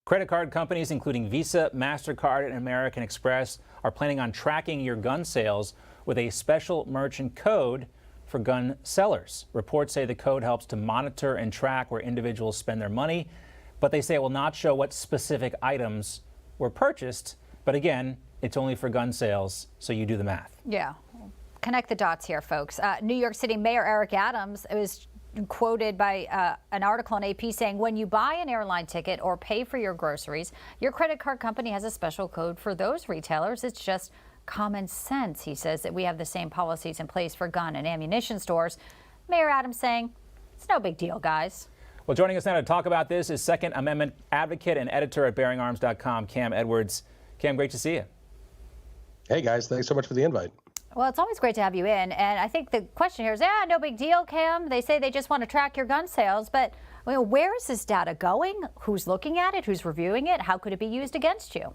Credit card companies, including Visa, MasterCard, and American Express, are planning on tracking your gun sales with a special merchant code for gun sellers. Reports say the code helps to monitor and track where individuals spend their money, but they say it will not show what specific items were purchased. But again, it's only for gun sales, so you do the math. Yeah. Connect the dots here, folks. New York City Mayor Eric Adams was quoted by an article on AP saying, when you buy an airline ticket or pay for your groceries, your credit card company has a special code for those retailers. It's just common sense. He says that we have the same policies in place for gun and ammunition stores. Mayor Adams saying, it's no big deal, guys. Well, joining us now to talk about this is Second Amendment advocate and editor at BearingArms.com, Cam Edwards. Cam, great to see you. Hey, guys. Thanks so much for the invite. Well, it's always great to have you in. And I think the question here is, no big deal, Cam. They say they just want to track your gun sales. But where is this data going? Who's looking at it? Who's reviewing it? How could it be used against you?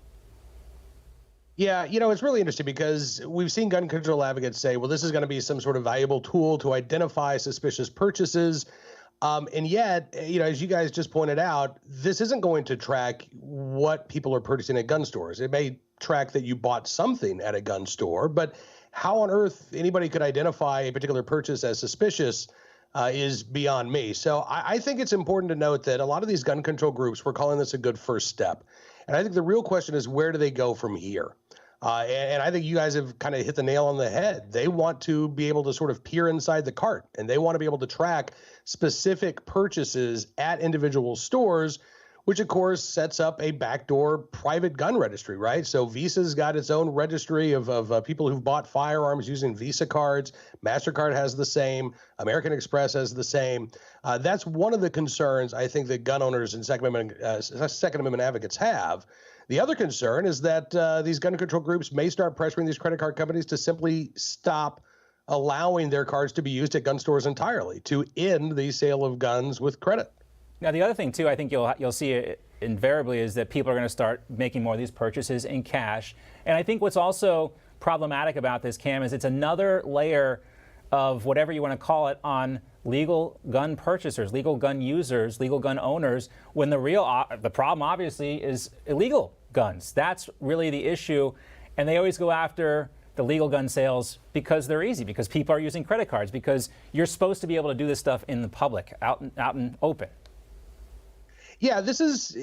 Yeah, it's really interesting because we've seen gun control advocates say, well, this is going to be some sort of valuable tool to identify suspicious purchases. And yet, as you guys just pointed out, this isn't going to track what people are purchasing at gun stores. It may track that you bought something at a gun store, but how on earth anybody could identify a particular purchase as suspicious is beyond me. So I think it's important to note that a lot of these gun control groups, we're calling this a good first step. And I think the real question is, where do they go from here? And I think you guys have kind of hit the nail on the head. They want to be able to sort of peer inside the cart, and they want to be able to track specific purchases at individual stores, which of course sets up a backdoor private gun registry, right? So Visa's got its own registry of people who've bought firearms using Visa cards. MasterCard has the same. American Express has the same. That's one of the concerns I think that gun owners and Second Amendment advocates have. The other concern is that these gun control groups may start pressuring these credit card companies to simply stop allowing their cards to be used at gun stores entirely, to end the sale of guns with credit. Now, the other thing, too, I think you'll see it invariably is that people are going to start making more of these purchases in cash. And I think what's also problematic about this, Cam, is it's another layer of whatever you want to call it on legal gun purchasers, legal gun users, legal gun owners, when the problem, obviously, is illegal guns. That's really the issue. And they always go after the legal gun sales because they're easy, because people are using credit cards, because you're supposed to be able to do this stuff in the public, out and open. Yeah, this is,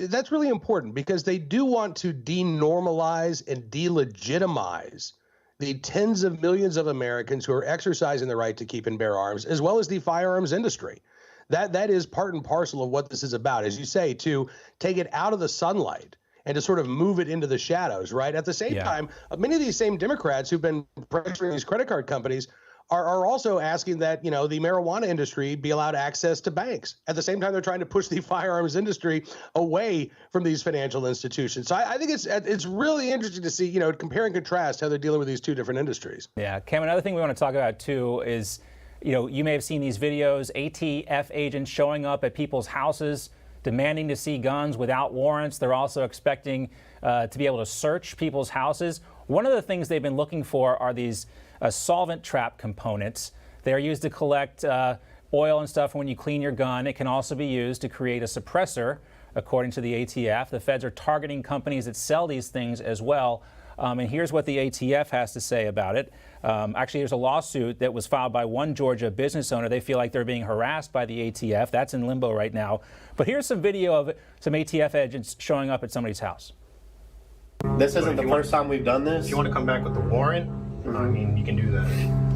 that's really important because they do want to denormalize and delegitimize the tens of millions of Americans who are exercising the right to keep and bear arms, as well as the firearms industry. That is part and parcel of what this is about, as you say, to take it out of the sunlight and to sort of move it into the shadows, right? At the same time, many of these same Democrats who've been pressuring these credit card companies are also asking that, the marijuana industry be allowed access to banks. At the same time, they're trying to push the firearms industry away from these financial institutions. So I think it's really interesting to see, compare and contrast how they're dealing with these two different industries. Yeah, Cam, another thing we want to talk about, too, is, you may have seen these videos, ATF agents showing up at people's houses, demanding to see guns without warrants. They're also expecting to be able to search people's houses. One of the things they've been looking for are these solvent trap components. They are used to collect oil and stuff when you clean your gun. It can also be used to create a suppressor, according to the ATF. The feds are targeting companies that sell these things as well. And here's what the ATF has to say about it. Actually, there's a lawsuit that was filed by one Georgia business owner. They feel like they're being harassed by the ATF. That's in limbo right now. But here's some video of some ATF agents showing up at somebody's house. This isn't the first time we've done this. If you want to come back with the warrant, I mean, you can do that.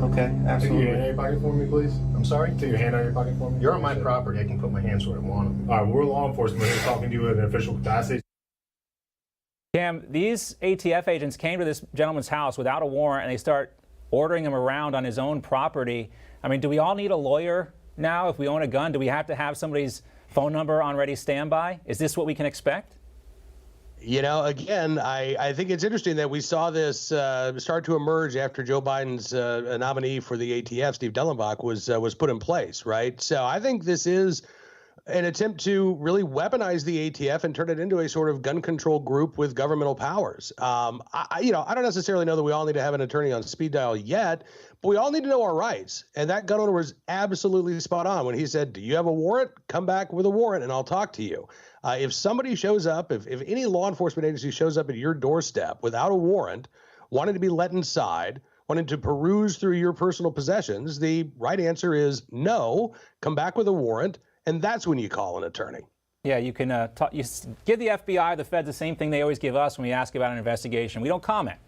Okay, absolutely. Take your hand out of your pocket for me, please. I'm sorry? Take your hand out of your pocket for me. You're on my property. I can put my hands where I want them. All right, we're law enforcement. We're talking to you in an official capacity. Cam, these ATF agents came to this gentleman's house without a warrant, and they start ordering him around on his own property. I mean, do we all need a lawyer now if we own a gun? Do we have to have somebody's phone number on ready standby? Is this what we can expect? Again, I think it's interesting that we saw this start to emerge after Joe Biden's nominee for the ATF, Steve Dellenbach, was put in place, right? So I think this is an attempt to really weaponize the ATF and turn it into a sort of gun control group with governmental powers. I don't necessarily know that we all need to have an attorney on speed dial yet, but we all need to know our rights. And that gun owner was absolutely spot on when he said, do you have a warrant? Come back with a warrant and I'll talk to you. If somebody shows up, if any law enforcement agency shows up at your doorstep without a warrant, wanting to be let inside, wanting to peruse through your personal possessions, the right answer is no. Come back with a warrant, and that's when you call an attorney. Yeah, you can you give the FBI, the feds, the same thing they always give us when we ask about an investigation. We don't comment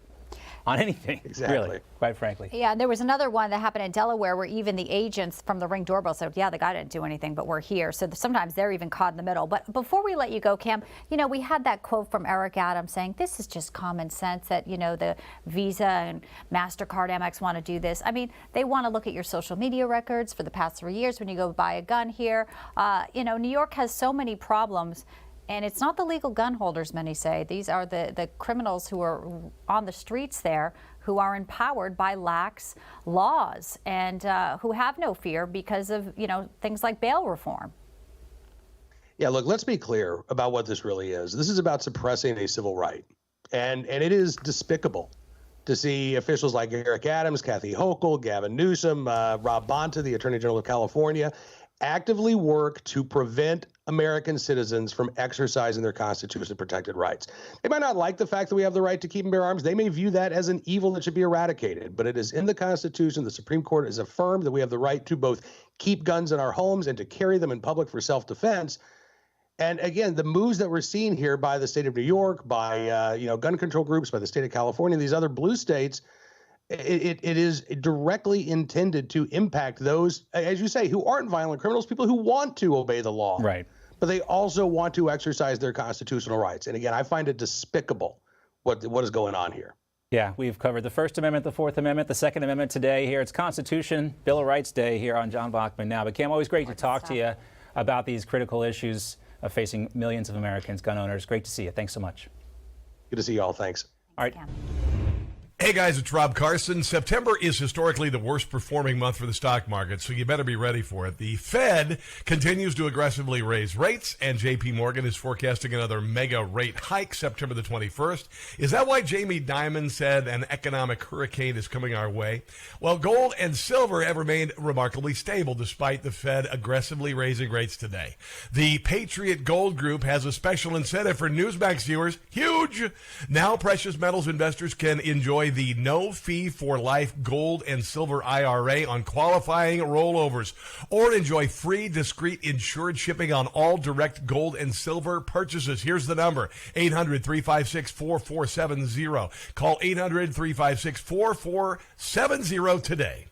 on anything, Exactly. really, quite frankly. Yeah, and there was another one that happened in Delaware where even the agents from the Ring doorbell said, yeah, the guy didn't do anything, but we're here. So sometimes they're even caught in the middle. But before we let you go, Cam, we had that quote from Eric Adams saying this is just common sense that, the Visa and MasterCard, Amex want to do this. I mean, they want to look at your social media records for the past 3 years when you go buy a gun here. New York has so many problems. And it's not the legal gun holders, many say. These are the criminals who are on the streets there who are empowered by lax laws and who have no fear because of, things like bail reform. Yeah, look, let's be clear about what this really is. This is about suppressing a civil right. And it is despicable to see officials like Eric Adams, Kathy Hochul, Gavin Newsom, Rob Bonta, the Attorney General of California, actively work to prevent American citizens from exercising their constitutionally protected rights. They might not like the fact that we have the right to keep and bear arms. They may view that as an evil that should be eradicated, but it is in the Constitution. The Supreme Court has affirmed that we have the right to both keep guns in our homes and to carry them in public for self-defense. And again, the moves that we're seeing here by the state of New York, by gun control groups, by the state of California, these other blue states, it is directly intended to impact those, as you say, who aren't violent criminals, people who want to obey the law. Right. But they also want to exercise their constitutional rights. And again, I find it despicable what is going on here. Yeah, we've covered the First Amendment, the Fourth Amendment, the Second Amendment today here. It's Constitution, Bill of Rights Day here on John Bachman Now. But Cam, always great to talk to you about these critical issues facing millions of Americans, gun owners. Great to see you. Thanks so much. Good to see you all. Thanks. All right. Hey guys, it's Rob Carson. September is historically the worst performing month for the stock market, so you better be ready for it. The Fed continues to aggressively raise rates, and JP Morgan is forecasting another mega rate hike September the 21st. Is that why Jamie Dimon said an economic hurricane is coming our way? Well, gold and silver have remained remarkably stable despite the Fed aggressively raising rates today. The Patriot Gold Group has a special incentive for Newsmax viewers. Huge! Now precious metals investors can enjoy the no-fee-for-life gold and silver IRA on qualifying rollovers, or enjoy free, discreet, insured shipping on all direct gold and silver purchases. Here's the number, 800-356-4470. Call 800-356-4470 today.